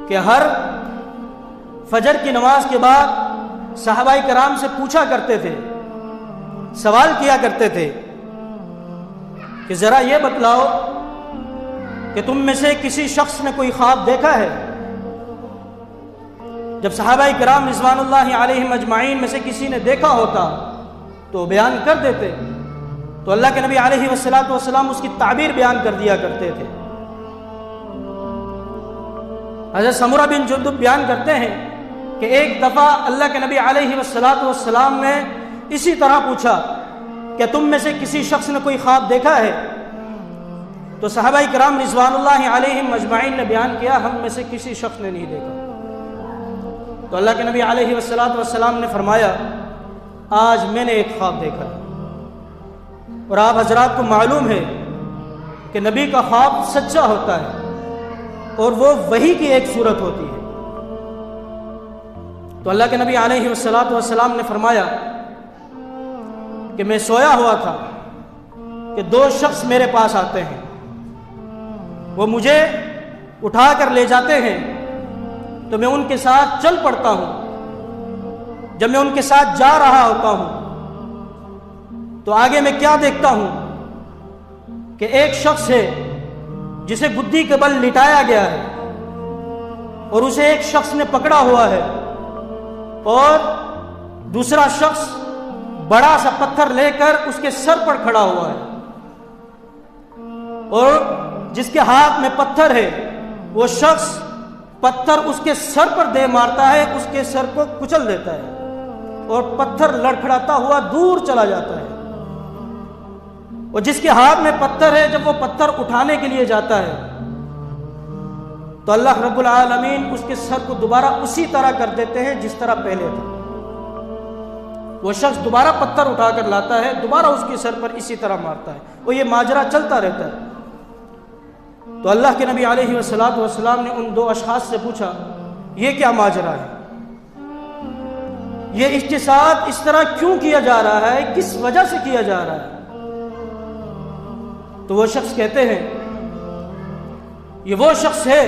کہ ہر فجر کی نماز کے بعد صحابہ کرام سے پوچھا کرتے تھے، سوال کیا کرتے تھے کہ ذرا یہ بتلاؤ کہ تم میں سے کسی شخص نے کوئی خواب دیکھا ہے؟ جب صحابہ کرام رضوان اللہ علیہم اجمعین میں سے کسی نے دیکھا ہوتا تو بیان کر دیتے، تو اللہ کے نبی علیہ والسلام اس کی تعبیر بیان کر دیا کرتے تھے۔ حضرت سمرہ بن جندب بیان کرتے ہیں کہ ایک دفعہ اللہ کے نبی علیہ والسلام نے اسی طرح پوچھا کہ تم میں سے کسی شخص نے کوئی خواب دیکھا ہے؟ تو صحابہ کرام رضوان اللہ علیہم اجمعین نے بیان کیا ہم میں سے کسی شخص نے نہیں دیکھا۔ تو اللہ کے نبی علیہ والسلام نے فرمایا آج میں نے ایک خواب دیکھا ہے۔ اور آپ حضرات کو معلوم ہے کہ نبی کا خواب سچا ہوتا ہے اور وہ وحی کی ایک صورت ہوتی ہے۔ تو اللہ کے نبی علیہ والسلام نے فرمایا کہ میں سویا ہوا تھا کہ دو شخص میرے پاس آتے ہیں، وہ مجھے اٹھا کر لے جاتے ہیں تو میں ان کے ساتھ چل پڑتا ہوں۔ جب میں ان کے ساتھ جا رہا ہوتا ہوں تو آگے میں کیا دیکھتا ہوں کہ ایک شخص ہے جسے گدی کے بل لٹایا گیا ہے اور اسے ایک شخص نے پکڑا ہوا ہے، اور دوسرا شخص بڑا سا پتھر لے کر اس کے سر پر کھڑا ہوا ہے، اور جس کے ہاتھ میں پتھر ہے وہ شخص پتھر اس کے سر پر دے مارتا ہے، اس کے سر کو کچل دیتا ہے اور پتھر لڑکھڑاتا ہوا دور چلا جاتا ہے۔ اور جس کے ہاتھ میں پتھر ہے جب وہ پتھر اٹھانے کے لیے جاتا ہے تو اللہ رب العالمین اس کے سر کو دوبارہ اسی طرح کر دیتے ہیں جس طرح پہلے تھا۔ وہ شخص دوبارہ پتھر اٹھا کر لاتا ہے، دوبارہ اس کے سر پر اسی طرح مارتا ہے، اور یہ ماجرا چلتا رہتا ہے۔ تو اللہ کے نبی علیہ والسلام نے ان دو اشخاص سے پوچھا یہ کیا ماجرا ہے؟ یہ اجتساد اس طرح کیوں کیا جا رہا ہے؟ کس وجہ سے کیا جا رہا ہے؟ تو وہ شخص کہتے ہیں یہ وہ شخص ہے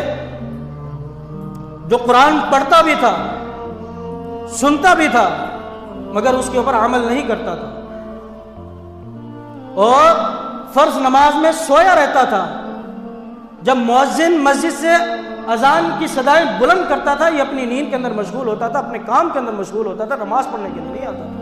جو قرآن پڑھتا بھی تھا، سنتا بھی تھا، مگر اس کے اوپر عمل نہیں کرتا تھا، اور فرض نماز میں سویا رہتا تھا۔ جب مؤذن مسجد سے اذان کی صدائیں بلند کرتا تھا یہ اپنی نیند کے اندر مشغول ہوتا تھا، اپنے کام کے اندر مشغول ہوتا تھا، نماز پڑھنے کے لیے نہیں آتا تھا۔